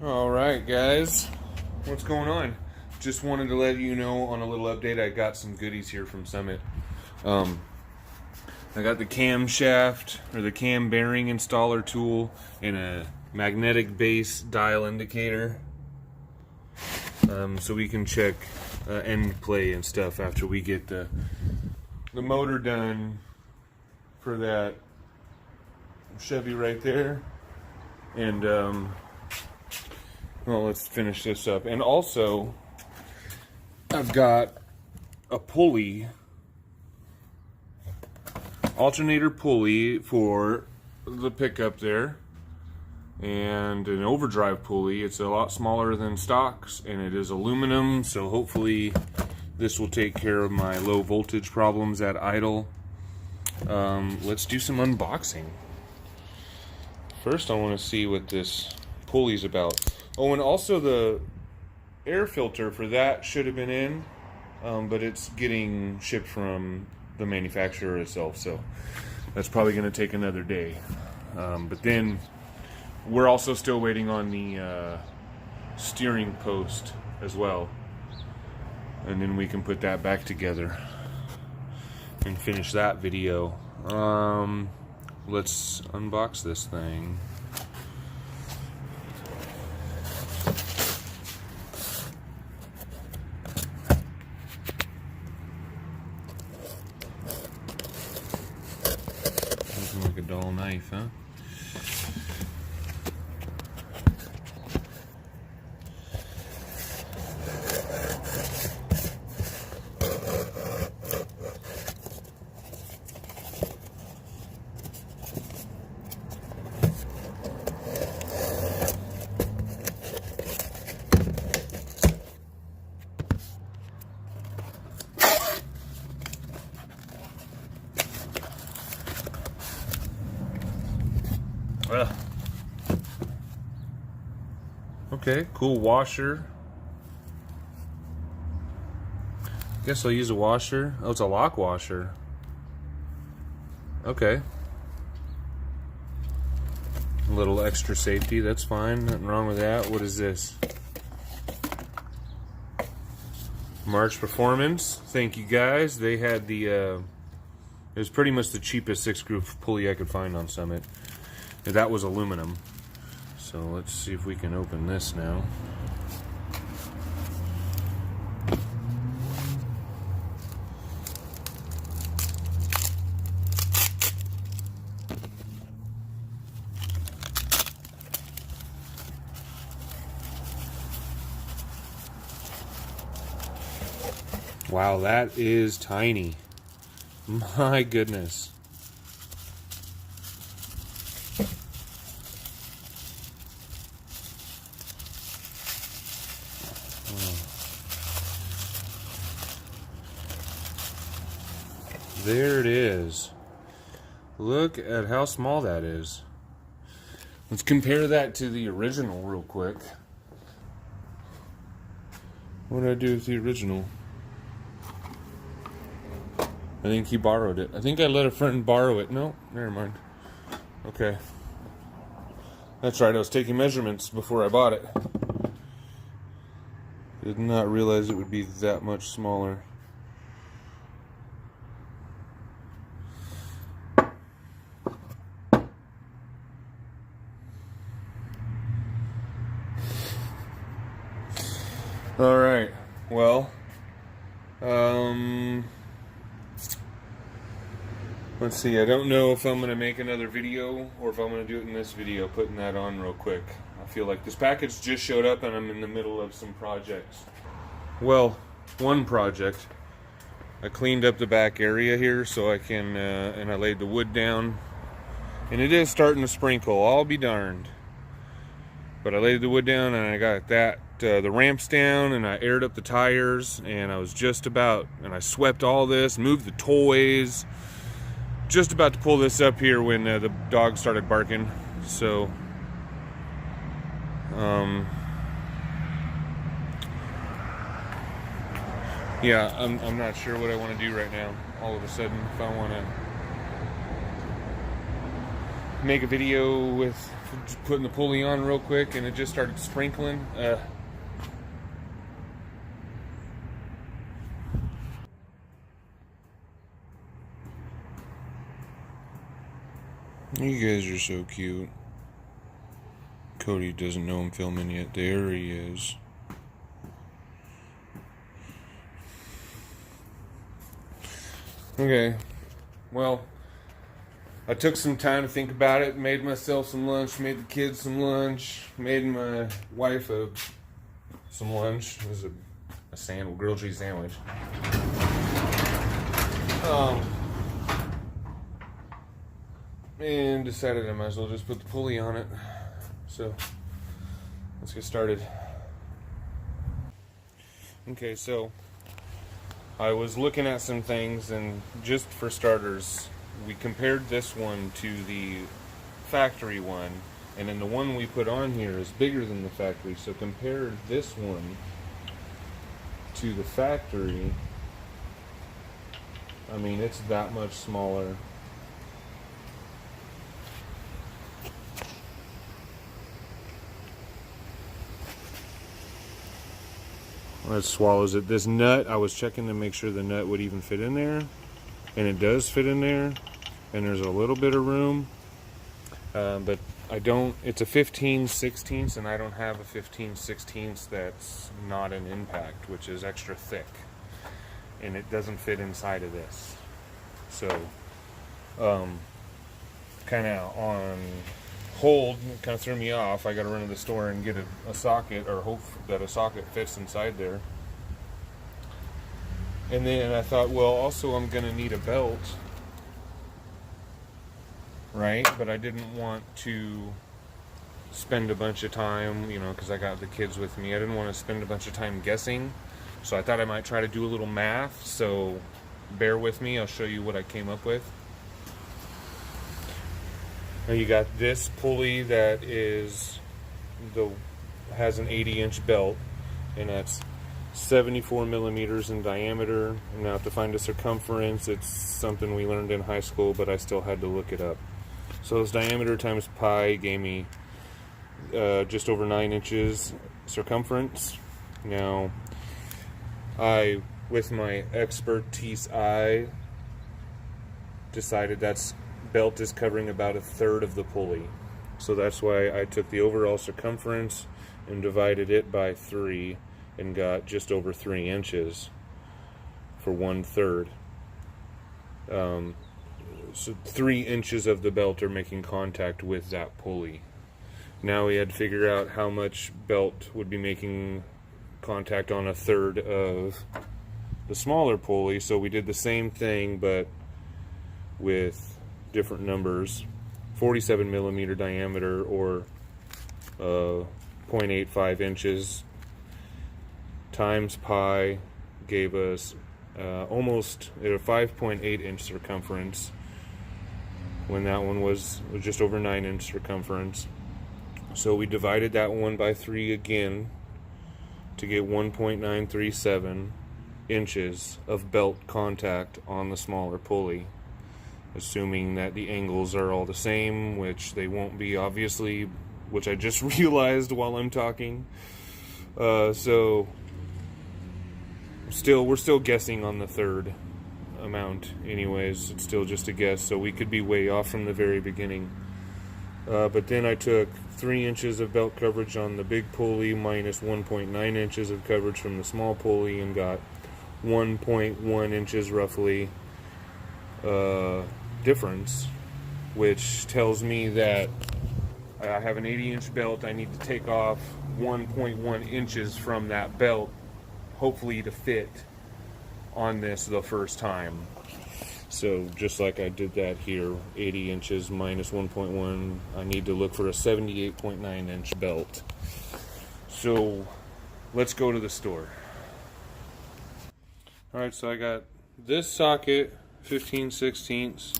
All right, guys, what's going on? Just wanted to let you know on a little update. I got some goodies here from Summit. I got the camshaft or the cam bearing installer tool and a magnetic base dial indicator, so we can check end play and stuff after we get the motor done for that Chevy right there. And well, let's finish this up. And also, I've got a pulley, alternator pulley for the pickup there, and an overdrive pulley. It's a lot smaller than stocks, and it is aluminum, so hopefully this will take care of my low voltage problems at idle. Let's do some unboxing. First, I want to see what this pulley's about. Oh, and also the air filter for that should have been in, but it's getting shipped from the manufacturer itself, so that's probably going to take another day. But then we're also still waiting on the steering post as well, and then we can put that back together and finish that video. Let's unbox this thing. Looking like a dull knife, huh? Okay, cool washer. Guess I'll use a washer. Oh, it's a lock washer. Okay. A little extra safety, that's fine. Nothing wrong with that. What is this? March Performance. Thank you guys. They had the it was pretty much the cheapest 6-groove pulley I could find on Summit. And that was aluminum. So let's see if we can open this now. Wow, that is tiny. My goodness. There it is. Look at how small that is. Let's compare that to the original real quick. What did I do with the original? I think he borrowed it. I think I let a friend borrow it. No, never mind. Okay. That's right, I was taking measurements before I bought it. Did not realize it would be that much smaller. All right, well, let's see, I don't know if I'm going to make another video or if I'm going to do it in this video, putting that on real quick. I feel like this package just showed up and I'm in the middle of some projects. Well, one project, I cleaned up the back area here so I can, and I laid the wood down, and it is starting to sprinkle, I'll be darned. But I laid the wood down and I got that, the ramps down, and I aired up the tires, and I was just about, and I swept all this, moved the toys, just about to pull this up here when the dog started barking. So yeah, I'm not sure what I want to do right now. All of a sudden, if I want to make a video with putting the pulley on real quick, and it just started sprinkling. You guys are so cute. Cody doesn't know I'm filming yet. There he is. Okay, well, I took some time to think about it, made myself some lunch, made the kids some lunch, made my wife some lunch. It was a grilled cheese sandwich. And decided I might as well just put the pulley on it. So, let's get started. Okay, so I was looking at some things, and just for starters, we compared this one to the factory one, and then the one we put on here is bigger than the factory. So compare this one to the factory. I mean, it's that much smaller. That swallows it. This nut, I was checking to make sure the nut would even fit in there, and it does fit in there, and there's a little bit of room, but I don't, it's a 15/16, and I don't have a 15/16 that's not an impact, which is extra thick, and it doesn't fit inside of this. So kind of on hold, kind of threw me off. I got to run to the store and get a socket, or hope that a socket fits inside there. And then I thought, well, also I'm going to need a belt, right? But I didn't want to spend a bunch of time, you know, because I got the kids with me. I didn't want to spend a bunch of time guessing. So I thought I might try to do a little math. So bear with me. I'll show you what I came up with. Now you got this pulley that has an 80-inch belt, and that's 74 millimeters in diameter. Now to find a circumference, it's something we learned in high school, but I still had to look it up. So it's diameter times pi gave me just over 9 inches circumference. Now with my expertise eye, decided that's belt is covering about 1/3 of the pulley. So that's why I took the overall circumference and divided it by 3 and got just over 3 inches for 1/3. So 3 inches of the belt are making contact with that pulley. Now we had to figure out how much belt would be making contact on 1/3 of the smaller pulley. So we did the same thing, but with different numbers. 47 millimeter diameter, or 0.85 inches, times pi gave us almost a 5.8 inch circumference, when that one was just over 9 inch circumference. So we divided that one by 3 again to get 1.937 inches of belt contact on the smaller pulley, assuming that the angles are all the same, which they won't be, obviously, which I just realized while I'm talking. So we're still guessing on the 1/3 amount anyways. It's still just a guess, so we could be way off from the very beginning. But then I took 3 inches of belt coverage on the big pulley minus 1.9 inches of coverage from the small pulley, and got 1.1 inches roughly difference, which tells me that I have an 80-inch belt. I need to take off 1.1 inches from that belt, hopefully to fit on this the first time. So just like I did that here, 80 inches minus 1.1, I need to look for a 78.9 inch belt. So let's go to the store. Alright, so I got this socket, 15/16.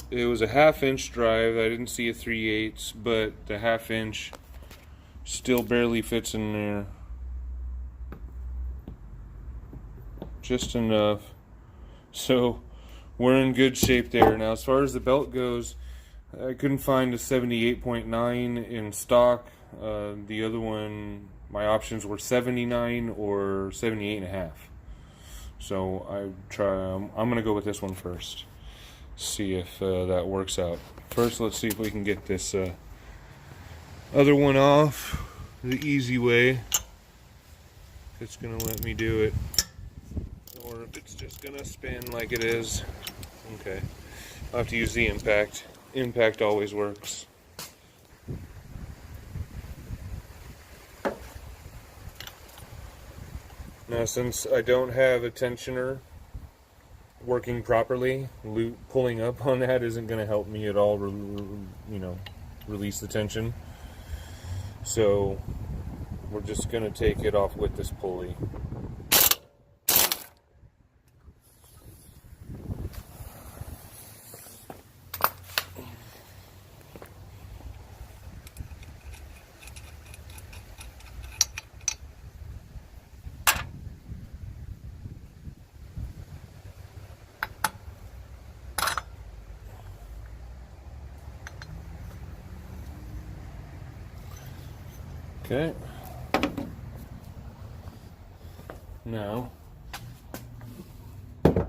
It was a 1/2 inch drive. I didn't see a 3/8, but the 1/2 inch still barely fits in there. Just enough. So we're in good shape there. Now as far as the belt goes, I couldn't find a 78.9 in stock. The other one, my options were 79 or 78.5. So I'm gonna go with this one first. See if that works out. First, let's see if we can get this other one off the easy way. If it's gonna let me do it, or if it's just gonna spin like it is. Okay, I'll have to use the impact. Impact always works. Now, since I don't have a tensioner working properly, pulling up on that isn't going to help me at all, release the tension. So we're just going to take it off with this pulley. Okay. Now, I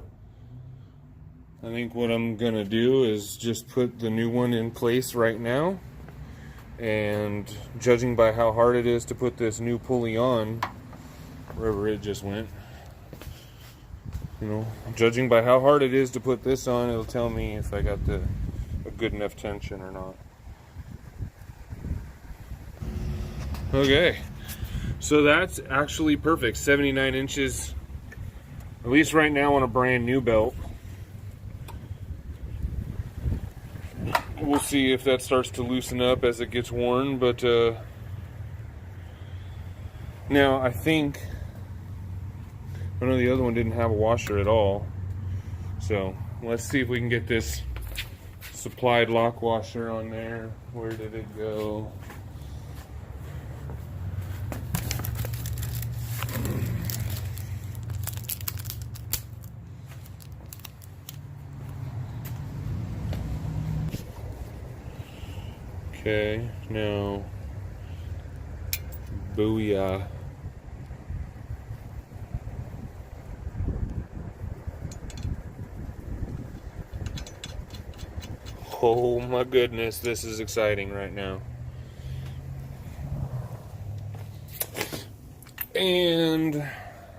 think what I'm gonna do is just put the new one in place right now, and judging by how hard it is to put this new pulley on, wherever it just went, judging by how hard it is to put this on, it'll tell me if I got a good enough tension or not. Okay, so that's actually perfect. 79 inches, at least right now on a brand new belt. We'll see if that starts to loosen up as it gets worn, but now I think, I know the other one didn't have a washer at all, so let's see if we can get this supplied lock washer on there. Where did it go? Okay, now, booyah. Oh my goodness, this is exciting right now. And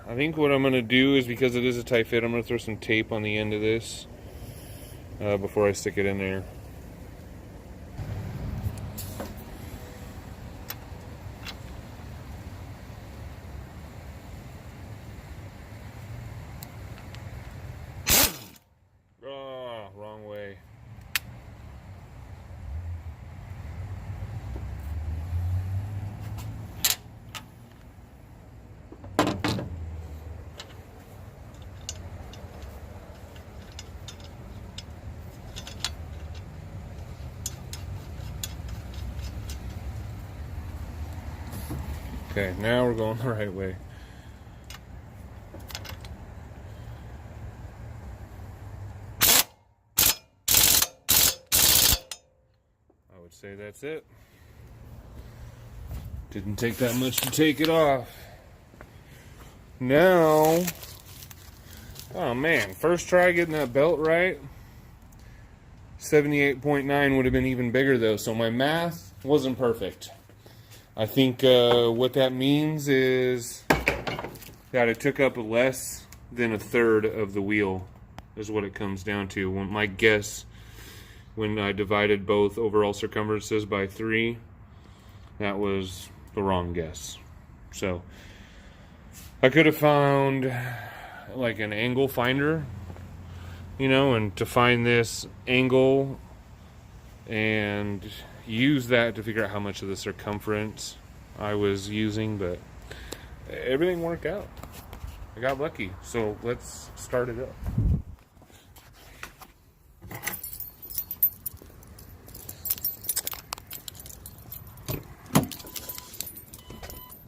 I think what I'm going to do is, because it is a tight fit, I'm going to throw some tape on the end of this before I stick it in there. Wrong way. Okay, now we're going the right way. I would say that's it. Didn't take that much to take it off. Now, oh man, first try getting that belt right. 78.9 would have been even bigger though, so my math wasn't perfect. I think what that means is that it took up less than a third of the wheel is what it comes down to. My guess, when I divided both overall circumferences by 3, that was the wrong guess. So I could have found like an angle finder, and to find this angle and use that to figure out how much of the circumference I was using, but everything worked out. I got lucky. So let's start it up.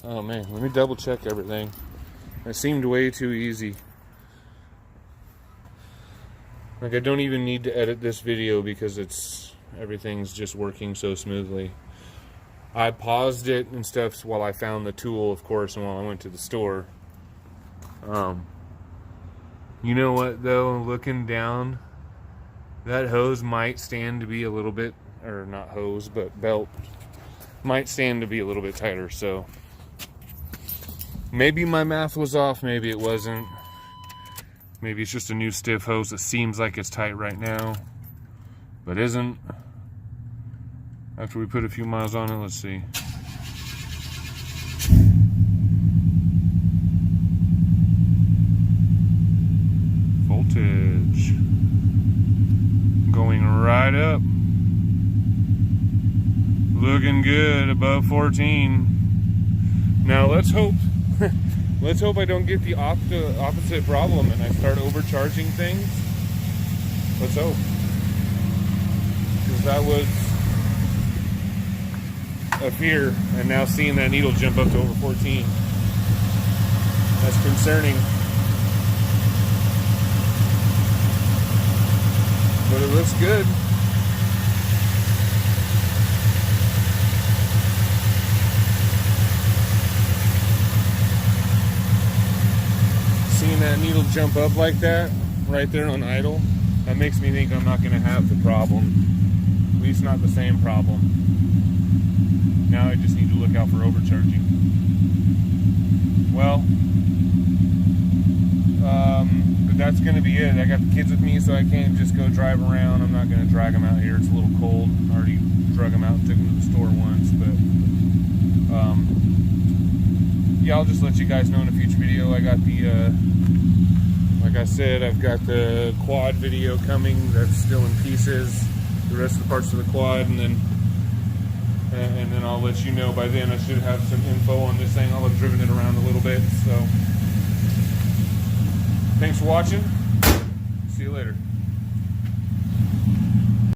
Oh man, let me double check everything. It seemed way too easy. Like, I don't even need to edit this video because it's everything's just working so smoothly. I paused it and stuff while I found the tool, of course, and while I went to the store. You know what though, looking down, that hose might stand to be a little bit, or not hose, but belt might stand to be a little bit tighter. So maybe my math was off, maybe it wasn't. Maybe it's just a new stiff hose that seems like it's tight right now, but isn't. After we put a few miles on it, let's see. Voltage going right up. Looking good, above 14. Now let's hope let's hope I don't get the opposite problem and I start overcharging things. Let's hope. Because that was a fear, and now seeing that needle jump up to over 14, that's concerning. But it looks good. Seeing that needle jump up like that, right there on idle, that makes me think I'm not going to have the problem. At least not the same problem. Now I just need to look out for overcharging. Well, but that's going to be it. I got the kids with me, so I can't just go drive around. I'm not going to drag them out here. It's a little cold. I already drug them out and took them to the store once, but yeah, I'll just let you guys know in a future video. I got the, like I said, I've got the quad video coming. That's still in pieces. The rest of the parts of the quad, and then I'll let you know. By then I should have some info on this thing. I'll have driven it around a little bit. So thanks for watching. See you later.